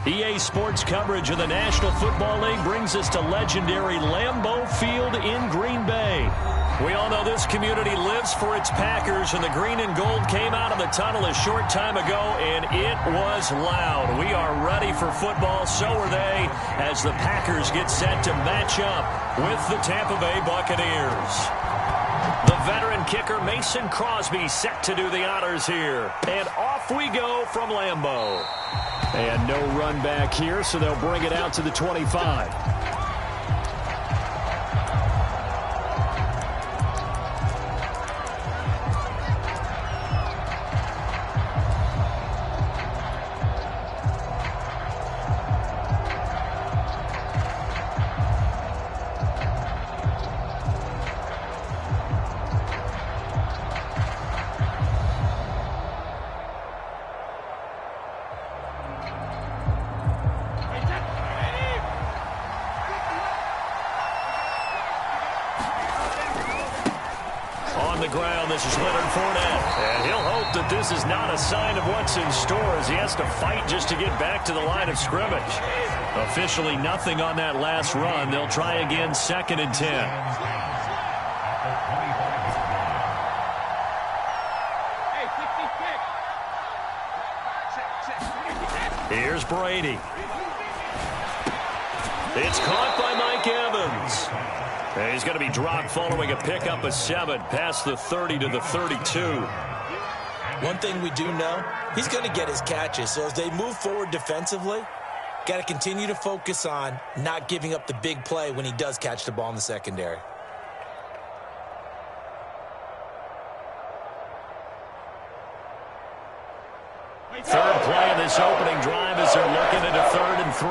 EA Sports coverage of the National Football League brings us to legendary Lambeau Field in Green Bay. We all know this community lives for its Packers, and the green and gold came out of the tunnel a short time ago, and it was loud. We are ready for football, so are they, as the Packers get set to match up with the Tampa Bay Buccaneers. The veteran kicker Mason Crosby set to do the honors here, and off we go from Lambeau. And no run back here, so they'll bring it out to the 25. This is Leonard Fournette, and he'll hope that this is not a sign of what's in store as he has to fight just to get back to the line of scrimmage. Officially nothing on that last run. They'll try again, 2nd and 10. Here's Brady. It's caught by Mike Evans. And he's going to be dropped following a pickup of 7 past the 30 to the 32. One thing we do know, he's going to get his catches. So as they move forward defensively, got to continue to focus on not giving up the big play when he does catch the ball in the secondary. Third play of this opening drive as they're looking at a 3rd and 3.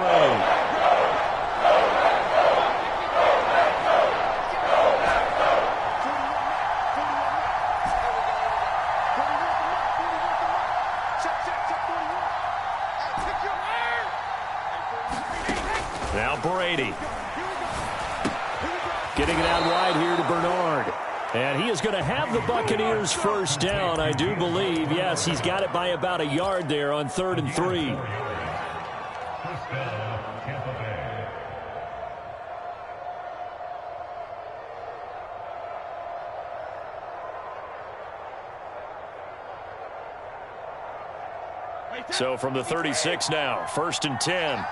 Now Brady. Getting it out wide here to Bernard. And he is going to have the Buccaneers first down, I do believe. Yes, he's got it by about a yard there on 3rd and 3. So from the 36 now, 1st and 10.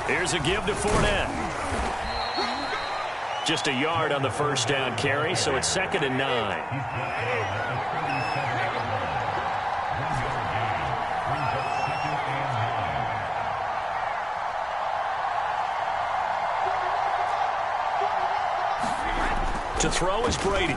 Here's a give to Fournette. Just a yard on the first down carry, so it's 2nd and 9. To throw is Brady.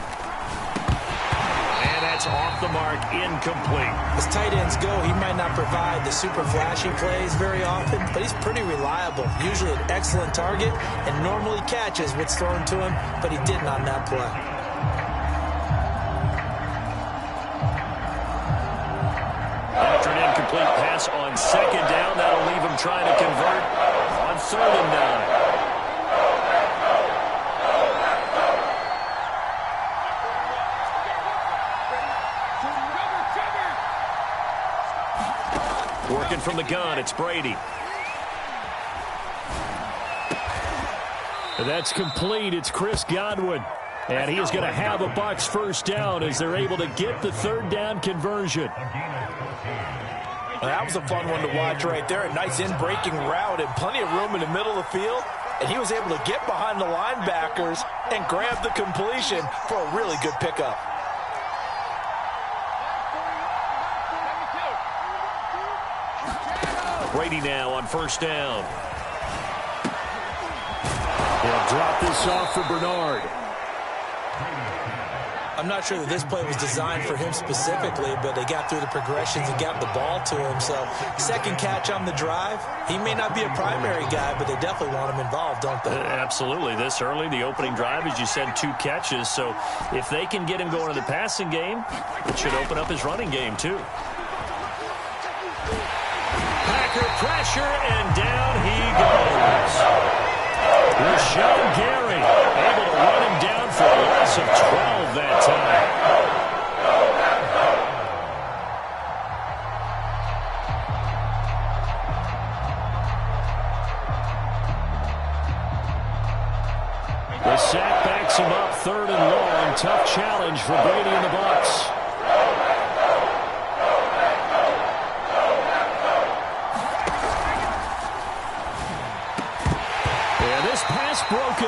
And that's off the mark, incomplete. As tight ends go, he might not provide the super flashy plays very often, but he's pretty reliable. Usually an excellent target and normally catches what's thrown to him, but he didn't on that play. After an incomplete pass on 2nd down, that'll leave him trying to convert on 3rd and 9. Working from the gun, it's Brady. That's complete. It's Chris Godwin. And he is going to have a Bucs first down as they're able to get the 3rd down conversion. Well, that was a fun one to watch right there. A nice in-breaking route and plenty of room in the middle of the field. And he was able to get behind the linebackers and grab the completion for a really good pickup. Brady now on 1st down. They'll drop this off for Bernard. I'm not sure that this play was designed for him specifically, but they got through the progressions and got the ball to him. So 2nd catch on the drive. He may not be a primary guy, but they definitely want him involved, don't they? Absolutely. This early, the opening drive, as you said, 2 catches. So if they can get him going in the passing game, it should open up his running game too. Packer pressure, and down he goes. Rashawn Gary able to run him down for a loss of 12 that time.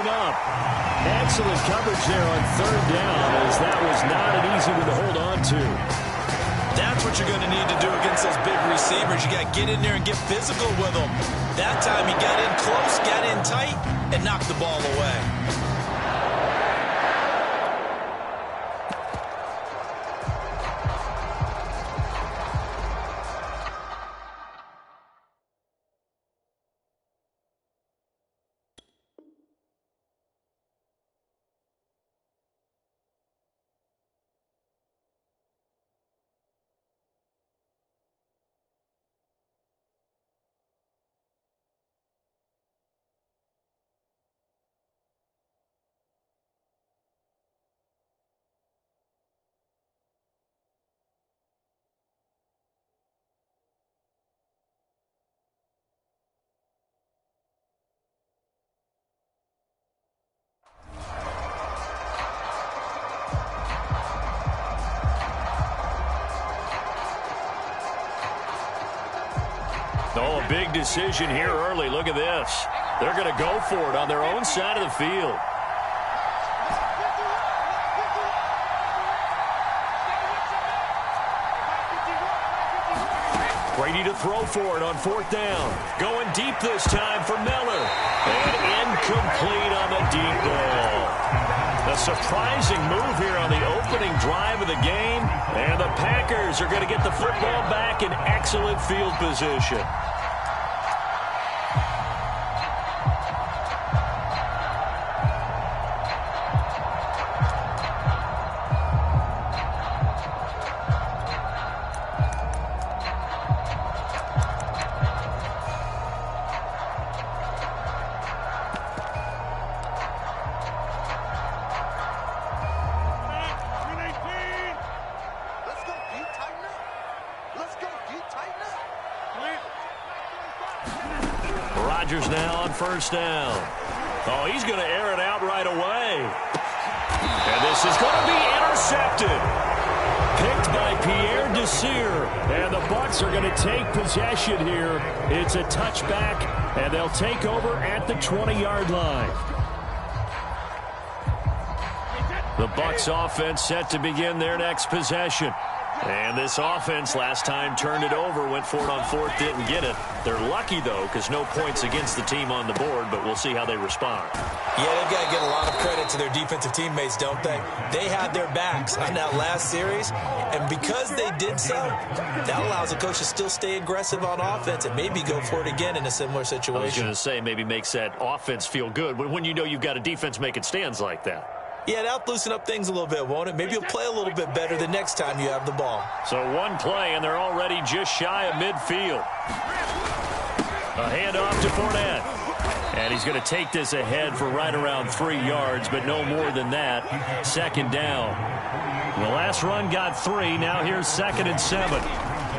up. Excellent coverage there on third down, as that was not an easy one to hold on to. That's what you're going to need to do against those big receivers. You got to get in there and get physical with them. That time he got in close, got in tight, and knocked the ball away. Oh, a big decision here early. Look at this. They're going to go for it on their own side of the field. Brady to throw for it on fourth down. Going deep this time for Miller. And incomplete on the deep ball. A surprising move here on the opening drive of the game. And the Packers are going to get the football back in excellent field position. Rodgers now on first down. Oh, he's going to air it out right away. And this is going to be intercepted. Picked by Pierre Desir. And the Bucs are going to take possession here. It's a touchback, and they'll take over at the 20-yard line. The Bucs offense set to begin their next possession. And this offense last time turned it over, went for it on fourth, didn't get it. They're lucky, though, because no points against the team on the board, but we'll see how they respond. Yeah, they've got to get a lot of credit to their defensive teammates, don't they? They had their backs on that last series, and because they did so, that allows the coach to still stay aggressive on offense and maybe go for it again in a similar situation. I was going to say, maybe makes that offense feel good when you know you've got a defense making stands like that. Yeah, that'll loosen up things a little bit, won't it? Maybe you'll play a little bit better the next time you have the ball. So one play, and they're already just shy of midfield. A handoff to Fournette. And he's going to take this ahead for right around 3 yards, but no more than that. Second down. The last run got 3. Now here's 2nd and 7.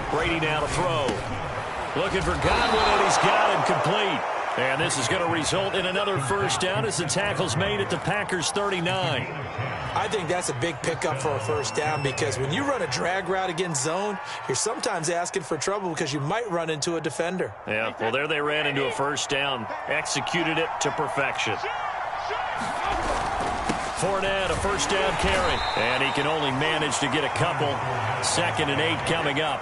Brady now to throw. Looking for Godwin, and he's got him complete. And this is going to result in another first down as the tackle's made at the Packers' 39. I think that's a big pickup for a first down because when you run a drag route against zone, you're sometimes asking for trouble because you might run into a defender. Yeah, well, there they ran into a first down, executed it to perfection. Fournette, a first down carry, and he can only manage to get a couple. 2nd and 8 coming up.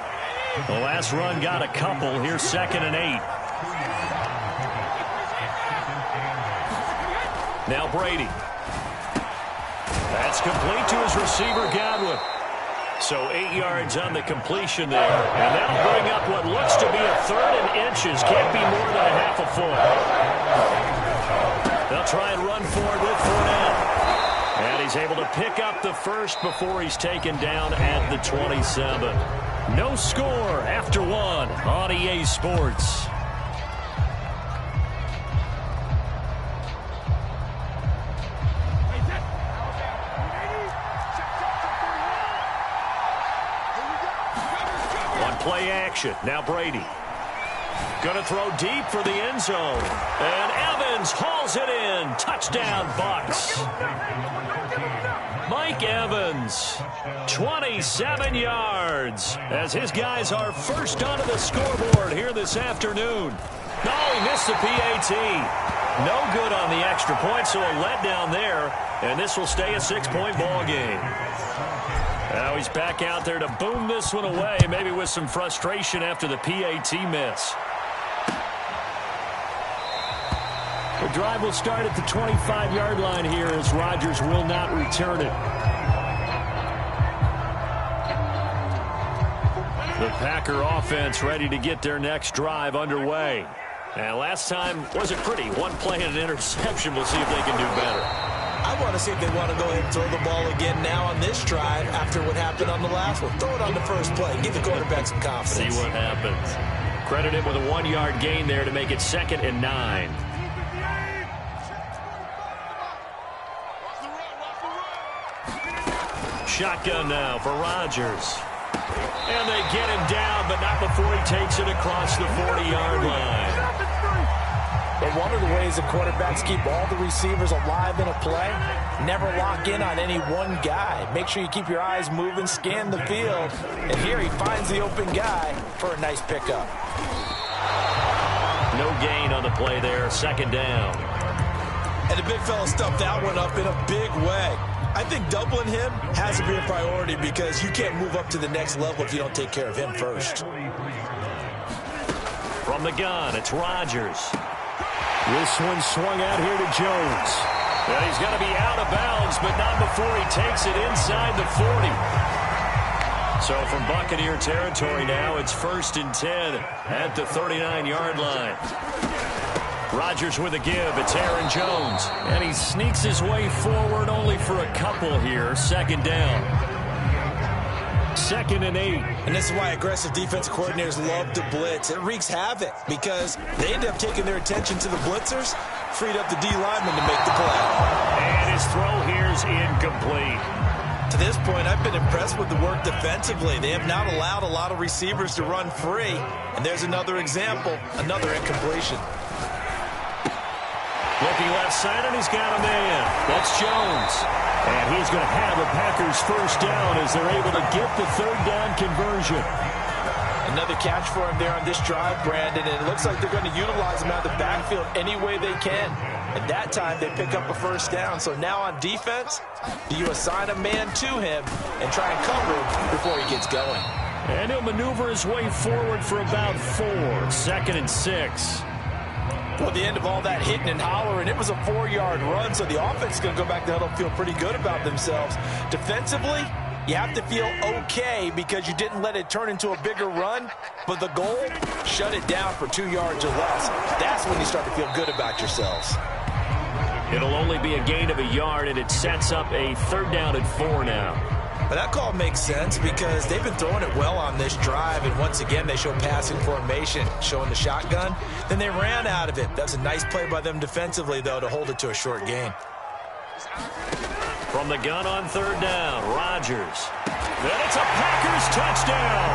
The last run got a couple. Here's 2nd and 8. Now Brady. That's complete to his receiver, Godwin. So 8 yards on the completion there. And that'll bring up what looks to be a 3rd and inches. Can't be more than a half a foot. They'll try and run forward with Fournette. And he's able to pick up the first before he's taken down at the 27. No score after 1 on EA Sports. Play action. Now Brady. Going to throw deep for the end zone. And Evans hauls it in. Touchdown, Bucs. Mike Evans, 27 yards, as his guys are first onto the scoreboard here this afternoon. Oh, he missed the PAT. No good on the extra point, so a letdown there, and this will stay a 6-point ball game. Now he's back out there to boom this one away, maybe with some frustration after the PAT miss. The drive will start at the 25-yard line here as Rodgers will not return it. The Packer offense ready to get their next drive underway. And last time wasn't pretty. One play and an interception. We'll see if they can do better. I want to see if they want to go ahead and throw the ball again now on this drive after what happened on the last one. Throw it on the first play. Give the quarterback some confidence. See what happens. Credit him with a 1-yard gain there to make it 2nd and 9. Shotgun now for Rodgers. And they get him down, but not before he takes it across the 40-yard line. But one of the ways the quarterbacks keep all the receivers alive in a play, never lock in on any one guy. Make sure you keep your eyes moving, scan the field. And here he finds the open guy for a nice pickup. No gain on the play there, 2nd down. And the big fella stuffed that one up in a big way. I think doubling him has to be a priority because you can't move up to the next level if you don't take care of him first. From the gun, it's Rodgers. This one swung out here to Jones. Well, he's going to be out of bounds, but not before he takes it inside the 40. So from Buccaneer territory now, it's 1st and 10 at the 39-yard line. Rodgers with a give. It's Aaron Jones. And he sneaks his way forward only for a couple here. 2nd down. 2nd and 8. And this is why aggressive defensive coordinators love to blitz. It wreaks havoc because they end up taking their attention to the blitzers, freed up the D lineman to make the play. And his throw here is incomplete. To this point, I've been impressed with the work defensively. They have not allowed a lot of receivers to run free. And there's another example, another incompletion. Looking left side, and he's got a man. That's Jones. And he's going to have a Packers 1st down as they're able to get the 3rd down conversion. Another catch for him there on this drive, Brandon, and it looks like they're going to utilize him out of the backfield any way they can. At that time, they pick up a 1st down. So now on defense, do you assign a man to him and try and cover him before he gets going? And he'll maneuver his way forward for about 4. 2nd and 6. Well, the end of all that hitting and hollering, it was a 4-yard run, so the offense is going to go back to huddle and feel pretty good about themselves. Defensively, you have to feel okay because you didn't let it turn into a bigger run, but the goal, shut it down for 2 yards or less. That's when you start to feel good about yourselves. It'll only be a gain of a yard, and it sets up a 3rd down and 4 now. But that call makes sense because they've been throwing it well on this drive, and once again they show passing formation, showing the shotgun. Then they ran out of it. That's a nice play by them defensively, though, to hold it to a short gain. From the gun on 3rd down, Rodgers. Then it's a Packers touchdown.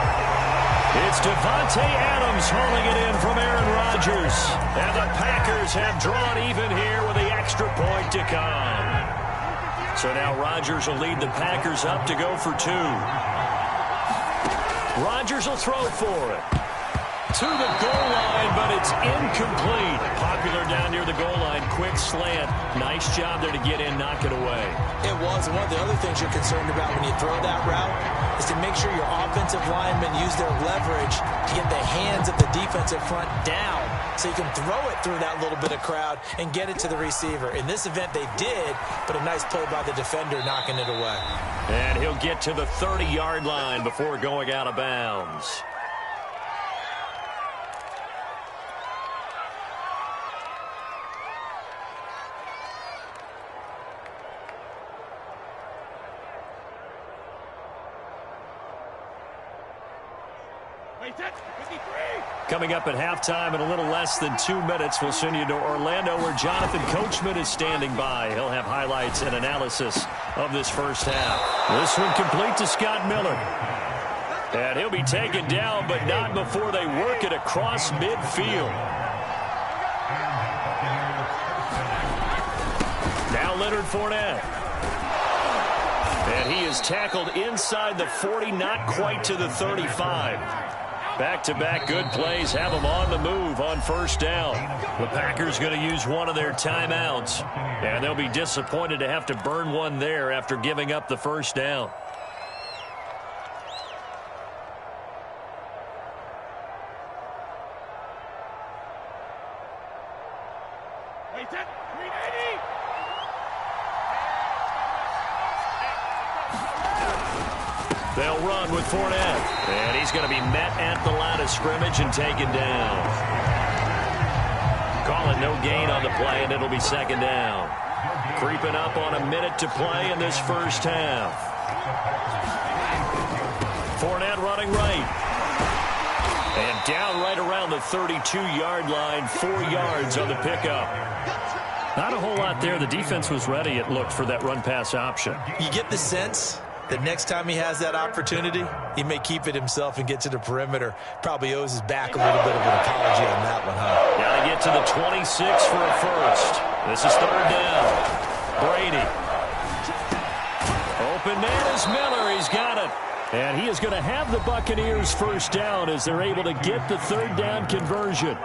It's Devontae Adams hauling it in from Aaron Rodgers. And the Packers have drawn even here with the extra point to come. So now Rodgers will lead the Packers up to go for 2. Rodgers will throw for it. To the goal line, but it's incomplete. Popular down near the goal line. Quick slant. Nice job there to get in, knock it away. It was. And one of the other things you're concerned about when you throw that route is to make sure your offensive linemen use their leverage to get the hands of the defensive front down so you can throw it through that little bit of crowd and get it to the receiver. In this event, they did, but a nice play by the defender knocking it away. And he'll get to the 30-yard line before going out of bounds. Coming up at halftime in a little less than 2 minutes, we'll send you to Orlando where Jonathan Coachman is standing by. He'll have highlights and analysis of this 1st half. This one complete to Scott Miller. And he'll be taken down, but not before they work it across midfield. Now Leonard Fournette. And he is tackled inside the 40, not quite to the 35. Back-to-back good plays have them on the move on first down. The Packers going to use one of their timeouts, and they'll be disappointed to have to burn one there after giving up the first down. They'll run with Fournette, and he's going to be met at the line of scrimmage and taken down. Call it no gain on the play, and it'll be second down. Creeping up on a minute to play in this first half. Fournette running right. And down right around the 32-yard line, 4 yards on the pickup. Not a whole lot there. The defense was ready, it looked, for that run-pass option. You get the sense that next time he has that opportunity, he may keep it himself and get to the perimeter. Probably owes his back a little bit of an apology on that one, huh? Got to get to the 26 for a first. This is third down. Brady. Open man is Miller. He's got it. And he is going to have the Buccaneers first down as they're able to get the third down conversion.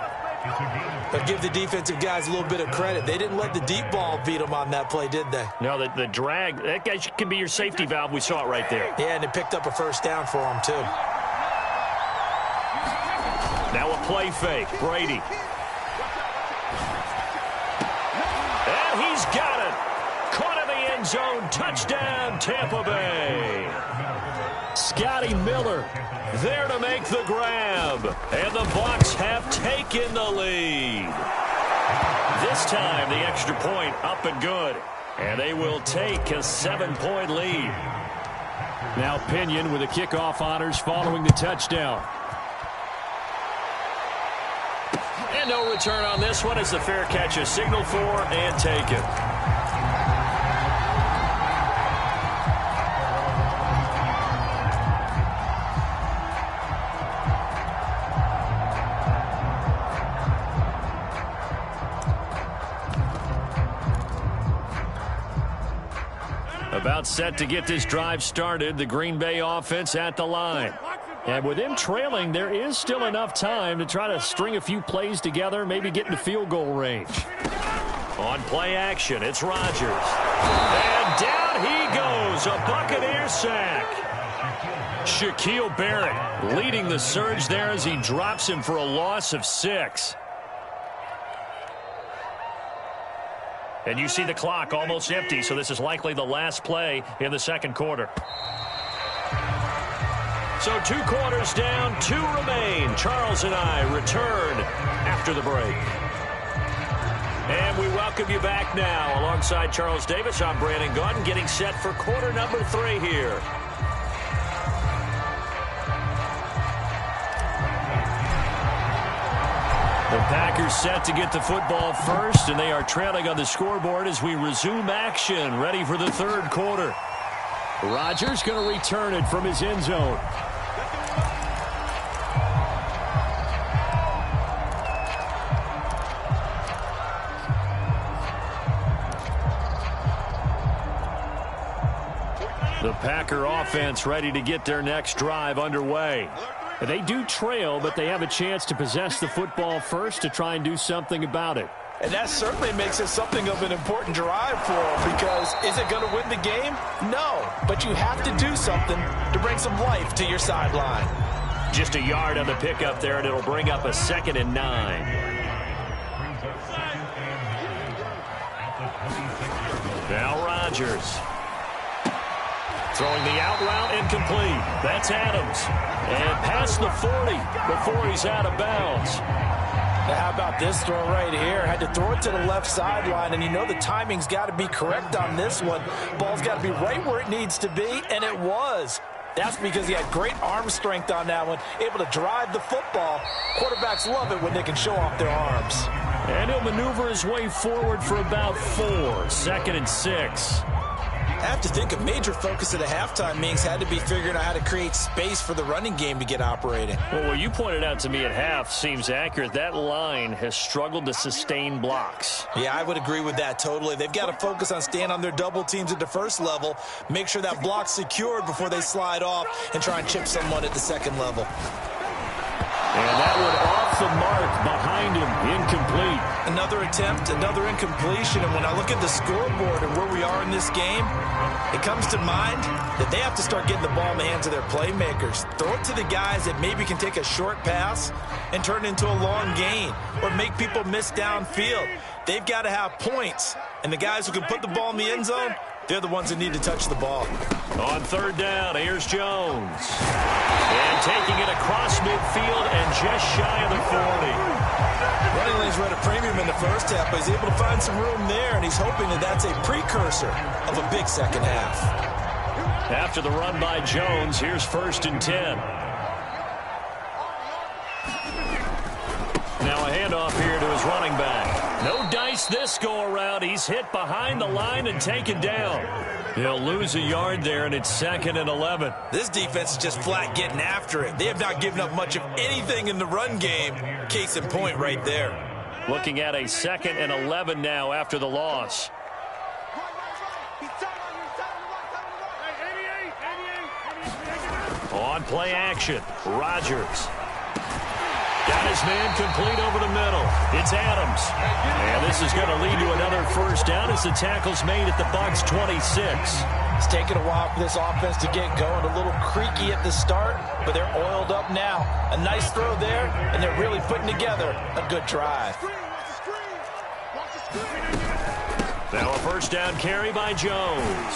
But give the defensive guys a little bit of credit. They didn't let the deep ball beat them on that play, did they? No, the drag, that guy can be your safety valve. We saw it right there. Yeah, and they picked up a first down for him, too. Now a play fake. Brady. And he's got it. Caught in the end zone. Touchdown, Tampa Bay. Scotty Miller there to make the grab. And the Bucs have taken the lead. This time, the extra point up and good. And they will take a 7-point lead. Now Pinion with the kickoff honors following the touchdown. And no return on this one as the fair catch is signaled for and taken. About set to get this drive started, the Green Bay offense at the line. And with them trailing, there is still enough time to try to string a few plays together, maybe get into field goal range. On play action, it's Rodgers. And down he goes, a Buccaneer sack. Shaquille Barrett leading the surge there as he drops him for a loss of 6. And you see the clock almost empty, so this is likely the last play in the second quarter. So 2 quarters down, 2 remain. Charles and I return after the break. And we welcome you back now. Alongside Charles Davis, I'm Brandon Gaudin, getting set for quarter number 3 here. The Packers set to get the football first, and they are trailing on the scoreboard as we resume action, ready for the third quarter. Rodgers going to return it from his end zone. The Packer offense ready to get their next drive underway. They do trail, but they have a chance to possess the football first to try and do something about it. And that certainly makes it something of an important drive for them, because is it going to win the game? No, but you have to do something to bring some life to your sideline. Just a yard on the pickup there, and it'll bring up a 2nd and 9. Now Rodgers. Throwing the out route incomplete. That's Adams. And past the 40 before he's out of bounds. Now how about this throw right here? Had to throw it to the left sideline, and you know the timing's got to be correct on this one. Ball's got to be right where it needs to be, and it was. That's because he had great arm strength on that one, able to drive the football. Quarterbacks love it when they can show off their arms. And he'll maneuver his way forward for about 4. 2nd and 6. I have to think a major focus of the halftime meetings had to be figuring out how to create space for the running game to get operating. Well, what you pointed out to me at half seems accurate. That line has struggled to sustain blocks. Yeah, I would agree with that totally. They've got to focus on staying on their double teams at the first level, make sure that block's secured before they slide off and try and chip someone at the second level. And that one off the mark behind him, incomplete. Another attempt, another incompletion, and when I look at the scoreboard and where we are in this game, it comes to mind that they have to start getting the ball in the hands of their playmakers. Throw it to the guys that maybe can take a short pass and turn it into a long gain or make people miss downfield. They've got to have points, and the guys who can put the ball in the end zone, they're the ones that need to touch the ball. On third down, here's Jones. And taking it across midfield and just shy of the 40. Running lanes were at a premium in the first half, but he's able to find some room there, and he's hoping that that's a precursor of a big second half. After the run by Jones, here's 1st and 10. Now a handoff here to his running back. No dice this go-around. He's hit behind the line and taken down. He'll lose a yard there, and it's 2nd and 11. This defense is just flat getting after it. They have not given up much of anything in the run game. Case in point right there. Looking at a 2nd and 11 now after the loss. On play action, Rodgers. Got his man complete over the middle. It's Adams. And this is going to lead to another first down as the tackle's made at the Bucs 26. It's taken a while for this offense to get going. A little creaky at the start, but they're oiled up now. A nice throw there, and they're really putting together a good drive. Now a first down carry by Jones.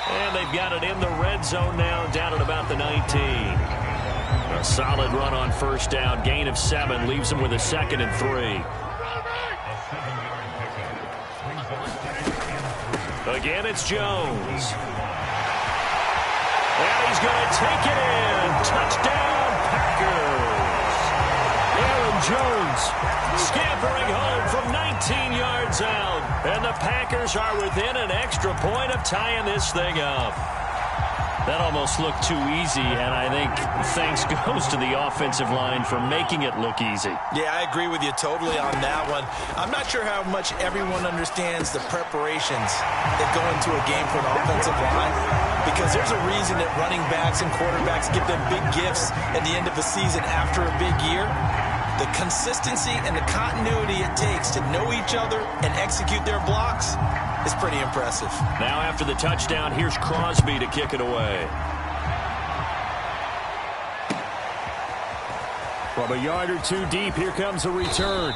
And they've got it in the red zone now, down at about the 19. A solid run on first down. Gain of 7 leaves them with a 2nd and 3. Again, it's Jones. And he's going to take it in. Touchdown, Packers. Aaron Jones scampering home from 19 yards out. And the Packers are within an extra point of tying this thing up. That almost looked too easy, and I think thanks goes to the offensive line for making it look easy. Yeah, I agree with you totally on that one. I'm not sure how much everyone understands the preparations that go into a game for an offensive line, because there's a reason that running backs and quarterbacks give them big gifts at the end of a season after a big year. The consistency and the continuity it takes to know each other and execute their blocks is pretty impressive. Now after the touchdown, here's Crosby to kick it away. From a yard or two deep, here comes a return.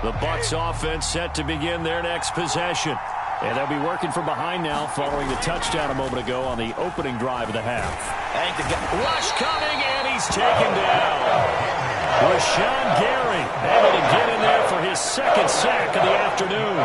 The Bucs offense set to begin their next possession. And they'll be working from behind now following the touchdown a moment ago on the opening drive of the half. Rush coming, and he's taken down. Rashawn Gary able to get in there for his 2nd sack of the afternoon.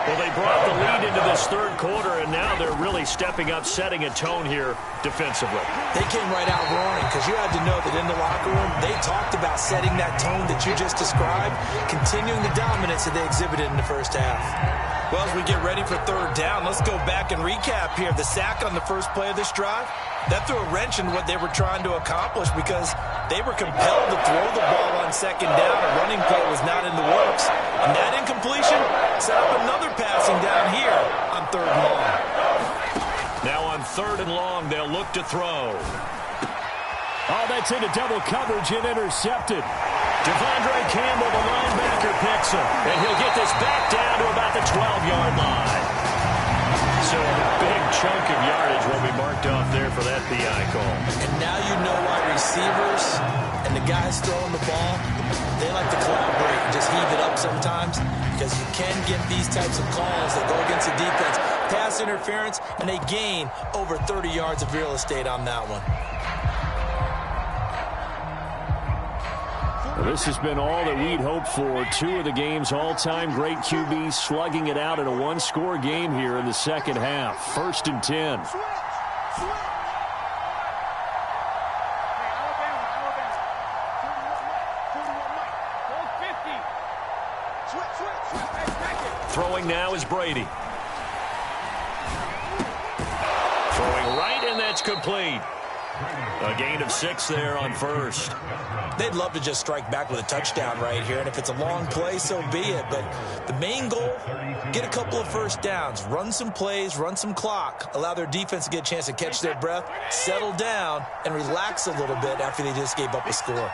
Well, they brought the lead into this third quarter, and now they're really stepping up, setting a tone here defensively. They came right out roaring because you had to know that in the locker room, they talked about setting that tone that you just described, continuing the dominance that they exhibited in the first half. Well, as we get ready for third down, let's go back and recap here. The sack on the first play of this drive, that threw a wrench in what they were trying to accomplish because they were compelled to throw the ball on second down. A running play was not in the works. And that incompletion set up another passing down here on third and long. Now on 3rd and long, they'll look to throw. Oh, that's into double coverage and intercepted. Devondre Campbell, the linebacker, picks him. And he'll get this back down to about the 12-yard line. So a big chunk of yardage will be marked off there for that PI call. And now you know why receivers and the guys throwing the ball, they like to collaborate and just heave it up sometimes, because you can get these types of calls that go against the defense pass interference, and they gain over 30 yards of real estate on that one. Well, this has been all that we'd hoped for. Two of the game's all-time great QBs slugging it out in a one-score game here in the second half. 1st and 10. Throwing now is Brady. Throwing right, and that's complete. A gain of 6 there on first. They'd love to just strike back with a touchdown right here, and if it's a long play, so be it. But the main goal, get a couple of first downs, run some plays, run some clock, allow their defense to get a chance to catch their breath, settle down, and relax a little bit after they just gave up a score.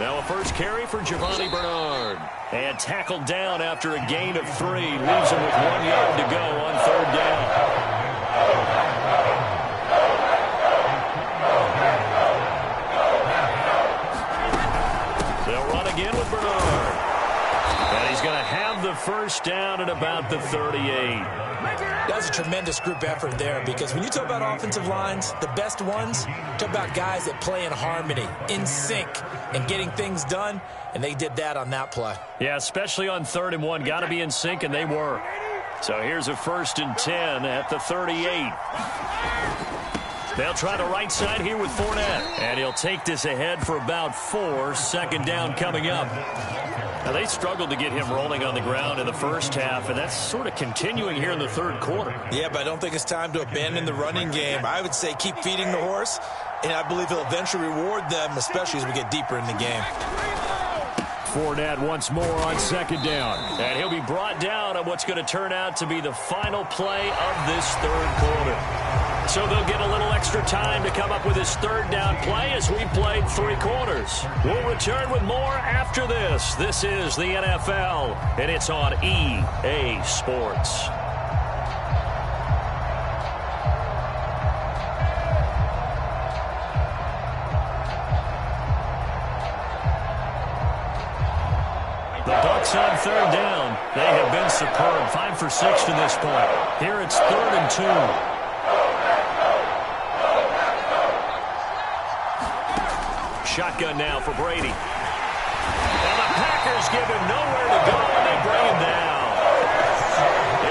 Now a first carry for Giovanni Bernard. And tackled down after a gain of 3. Leaves him with 1 yard to go on 3rd down. They'll run again with Bernard. And he's going to have the first down at about the 38. That's a tremendous group effort there, because when you talk about offensive lines, the best ones, talk about guys that play in harmony, in sync, and getting things done, and they did that on that play. Yeah, especially on 3rd and 1. Got to be in sync, and they were. So here's a 1st and 10 at the 38. They'll try the right side here with Fournette. And he'll take this ahead for about 4. 2nd down coming up. Now, they struggled to get him rolling on the ground in the first half, and that's sort of continuing here in the 3rd quarter. Yeah, but I don't think it's time to abandon the running game. I would say keep feeding the horse, and I believe he'll eventually reward them, especially as we get deeper in the game. Fournette once more on 2nd down. And he'll be brought down on what's going to turn out to be the final play of this 3rd quarter. So they'll get a little extra time to come up with his 3rd down play as we played 3 quarters. We'll return with more after this. This is the NFL, and it's on EA Sports. The Bucs on 3rd down. They have been superb. 5 for 6 to this point. Here it's 3rd and 2. Shotgun now for Brady. And the Packers give him nowhere to go, and they bring him down.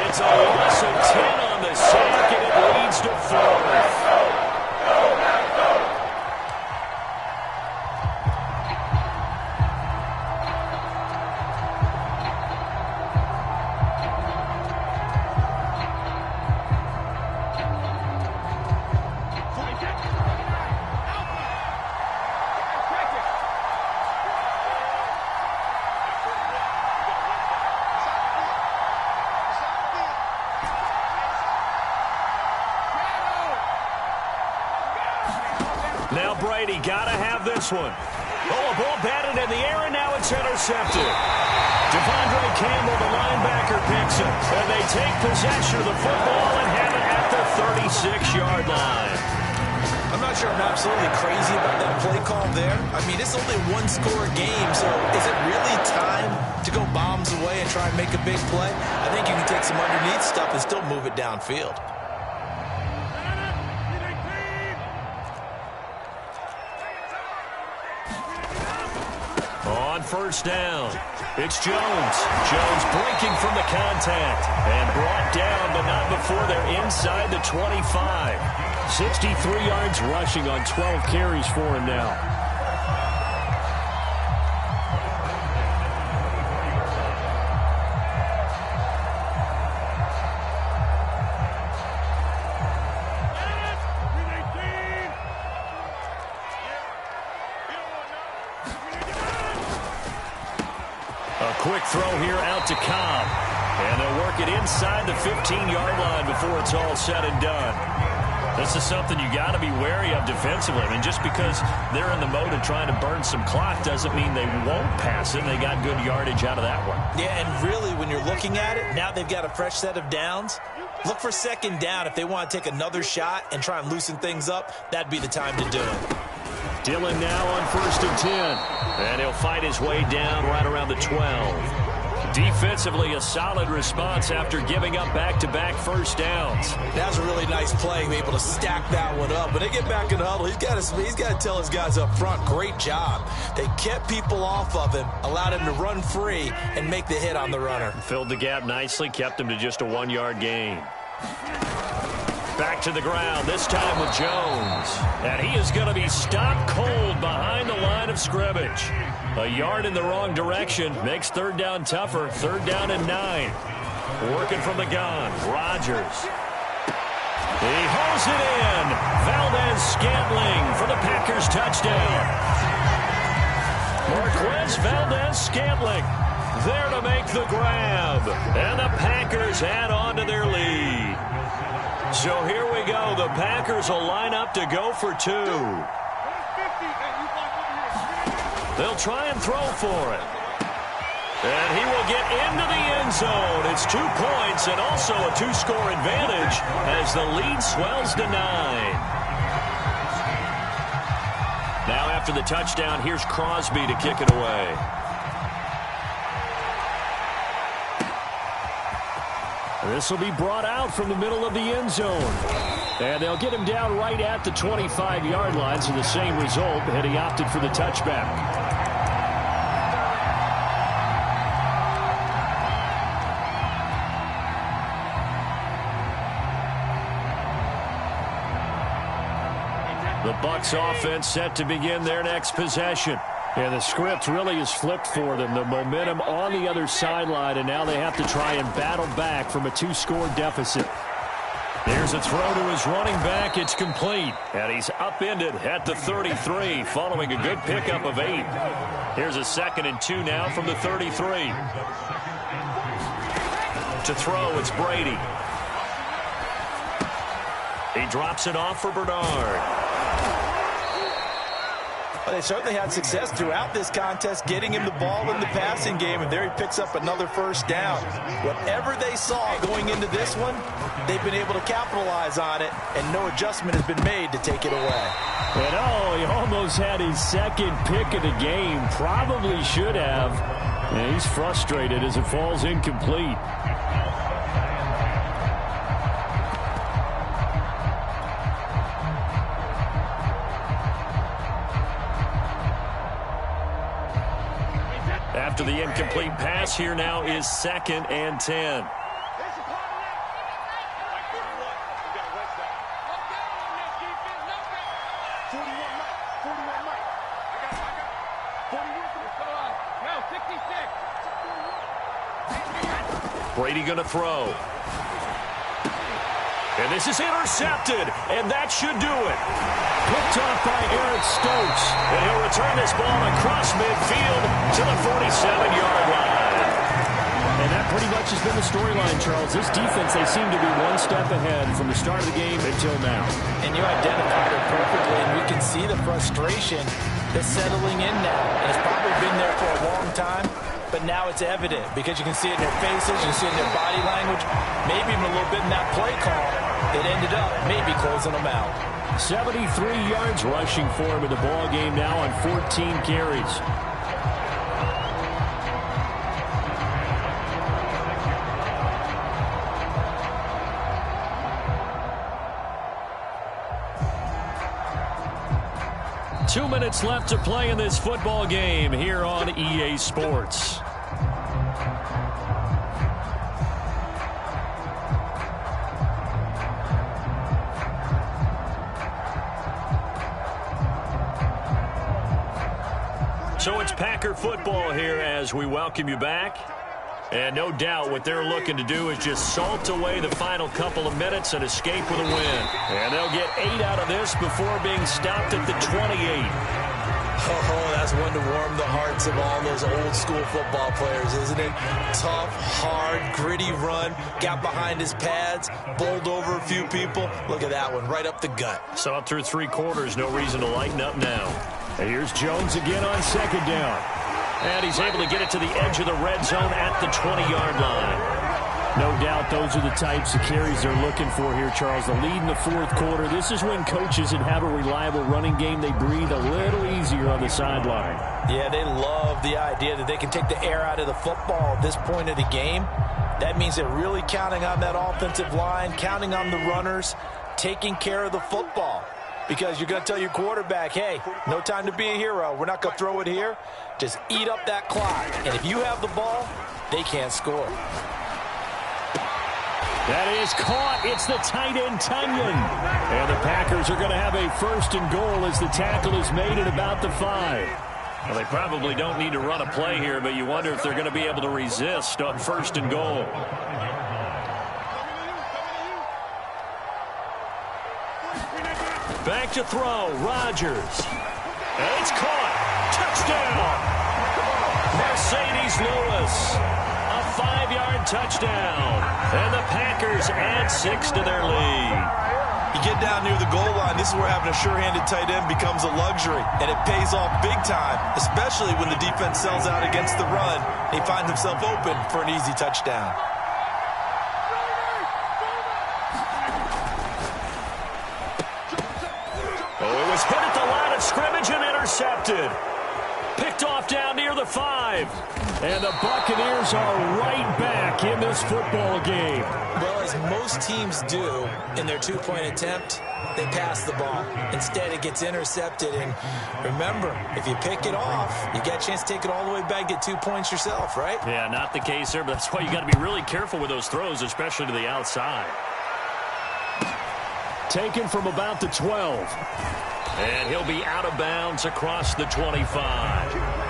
It's a loss of 10 on the sack, and it leads to 4th. Now Brady got to have this one. Oh, a ball batted in the air, and now it's intercepted. Devondre Campbell, the linebacker, picks it. And they take possession of the football and have it at the 36-yard line. I'm not sure I'm absolutely crazy about that play call there. I mean, it's only a one-score game, so is it really time to go bombs away and try and make a big play? I think you can take some underneath stuff and still move it downfield. On 1st down, it's Jones. Jones breaking from the contact and brought down, but not before they're inside the 25. 63 yards rushing on 12 carries for him now. Quick throw here out to Cobb. And they'll work it inside the 15-yard line before it's all said and done. This is something you got to be wary of defensively. I mean, just because they're in the mode of trying to burn some clock doesn't mean they won't pass it. They got good yardage out of that one. Yeah, and really, when you're looking at it, now they've got a fresh set of downs. Look for 2nd down. If they want to take another shot and try and loosen things up, that'd be the time to do it. Dillon now on 1st and 10. And he'll fight his way down right around the 12. Defensively, a solid response after giving up back-to-back first downs. That was a really nice play, able to stack that one up. When they get back in the huddle, he's got to tell his guys up front, great job. They kept people off of him, allowed him to run free, and make the hit on the runner. Filled the gap nicely, kept him to just a 1-yard gain. Back to the ground, this time with Jones. And he is going to be stopped cold behind the line of scrimmage. A yard in the wrong direction makes third down tougher. Third down and 9. Working from the gun, Rodgers. He hauls it in. Valdez-Scantling for the Packers touchdown. Marquez Valdez-Scantling there to make the grab. And the Packers add on to their lead. So here we go. The Packers will line up to go for 2. They'll try and throw for it. And he will get into the end zone. It's 2 points and also a 2-score advantage as the lead swells to 9. Now after the touchdown, here's Crosby to kick it away. This will be brought out from the middle of the end zone. And they'll get him down right at the 25-yard line, so the same result, and he opted for the touchback. The Bucs offense set to begin their next possession. And the script really is flipped for them. The momentum on the other sideline, and now they have to try and battle back from a 2-score deficit. Here's a throw to his running back. It's complete. And he's upended at the 33 following a good pickup of 8. Here's a 2nd and 2 now from the 33. To throw, it's Brady. He drops it off for Bernard. Well, they certainly had success throughout this contest getting him the ball in the passing game, and there he picks up another first down. Whatever they saw going into this one, they've been able to capitalize on it, and no adjustment has been made to take it away. And he almost had his 2nd pick of the game. Probably should have. And he's frustrated as it falls incomplete. After the incomplete pass, here now is 2nd and 10. Brady going to throw. And this is intercepted, and that should do it. Picked off by Eric Stokes, and he'll return this ball across midfield to the 47-yard line. And that pretty much has been the storyline, Charles. This defense, they seem to be one step ahead from the start of the game until now. And you identified it perfectly, and we can see the frustration that's settling in now. And it's probably been there for a long time, but now it's evident because you can see it in their faces, you can see it in their body language, maybe even a little bit in that play call that ended up maybe closing them out. 73 yards rushing for him in the ball game now on 14 carries. Two minutes left to play in this football game here on EA Sports. So it's Packer football here as we welcome you back. And no doubt what they're looking to do is just salt away the final couple of minutes and escape with a win. And they'll get 8 out of this before being stopped at the 28. Oh, that's one to warm the hearts of all those old school football players, isn't it? Tough, hard, gritty run, got behind his pads, bowled over a few people. Look at that one, right up the gut. Saw it through 3 quarters, no reason to lighten up now. And here's Jones again on 2nd down. And he's able to get it to the edge of the red zone at the 20-yard line. No doubt those are the types of carries they're looking for here, Charles. The lead in the fourth quarter. This is when coaches that have a reliable running game, they breathe a little easier on the sideline. Yeah, they love the idea that they can take the air out of the football at this point of the game. That means they're really counting on that offensive line, counting on the runners, taking care of the football. Because you're going to tell your quarterback, hey, no time to be a hero. We're not going to throw it here. Just eat up that clock. And if you have the ball, they can't score. That is caught. It's the tight end, Tunyon. And the Packers are going to have a first and goal as the tackle is made at about the 5. Well, they probably don't need to run a play here, but you wonder if they're going to be able to resist on first and goal. Back to throw. Rodgers. And it's caught. Touchdown. Mercedes Lewis. A 5-yard touchdown. And the Packers add 6 to their lead. You get down near the goal line, this is where having a sure-handed tight end becomes a luxury, and it pays off big time, especially when the defense sells out against the run. He finds himself open for an easy touchdown. Oh, it was hit at the line of scrimmage and intercepted. Picked off down near the 5. And the Buccaneers are right back in this football game. Well, as most teams do in their two-point attempt, they pass the ball. Instead, it gets intercepted. And remember, if you pick it off, you get a chance to take it all the way back, get 2 points yourself, right? Yeah, not the case there, but that's why you got to be really careful with those throws, especially to the outside. Taken from about the 12. And he'll be out of bounds across the 25.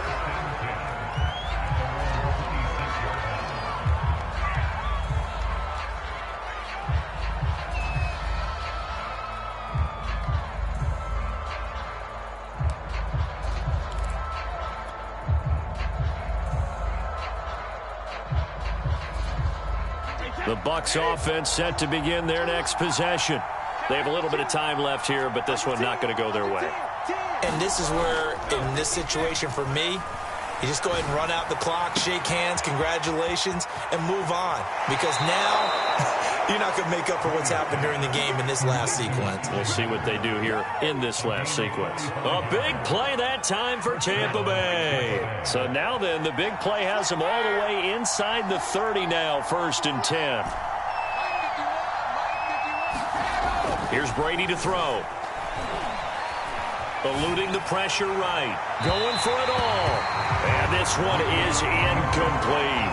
The Bucs offense set to begin their next possession. They have a little bit of time left here, but this one not going to go their way. And this is where, in this situation for me, you just go ahead and run out the clock, shake hands, congratulations, and move on. Because now, you're not going to make up for what's happened during the game in this last sequence. We'll see what they do here in this last sequence. A big play that time for Tampa Bay. So now then, the big play has them all the way inside the 30 now, 1st and 10. Here's Brady to throw. Eluding the pressure right. Going for it all. And this one is incomplete.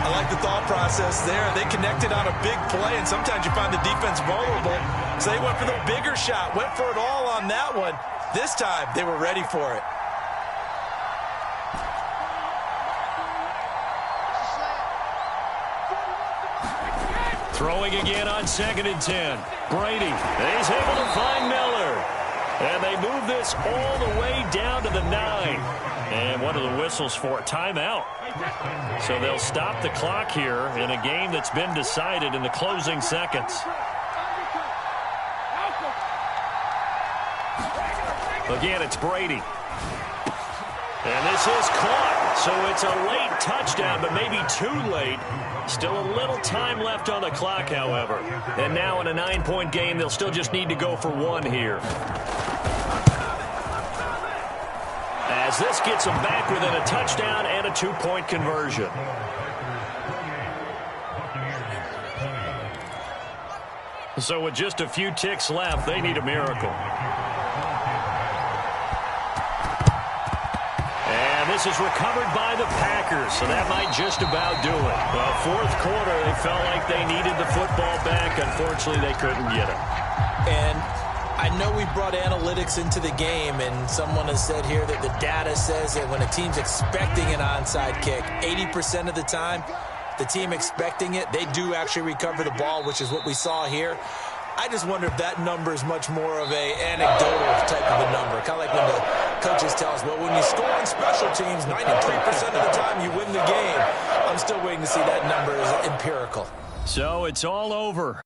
I like the thought process there. They connected on a big play, and sometimes you find the defense vulnerable. So they went for the bigger shot, went for it all on that one. This time, they were ready for it. Throwing again on 2nd and 10. Brady, and he's able to find Miller. And they move this all the way down to the 9. And what are the whistles for? Timeout. So they'll stop the clock here in a game that's been decided in the closing seconds. Again, it's Brady. And this is caught. So it's a late touchdown, but maybe too late. Still a little time left on the clock, however. And now in a 9-point game, they'll still just need to go for 1 here. As this gets them back within a touchdown and a 2-point conversion. So with just a few ticks left, they need a miracle. This is recovered by the Packers, so that might just about do it. Well, 4th quarter, they felt like they needed the football back. Unfortunately, they couldn't get it. And I know we brought analytics into the game, and someone has said here that the data says that when a team's expecting an onside kick, 80% of the time, the team expecting it, they do actually recover the ball, which is what we saw here. I just wonder if that number is much more of a anecdotal type of a number. Kind of like when the coaches tell us, well, when you score on special teams, 93% of the time you win the game. I'm still waiting to see that number is empirical. So it's all over.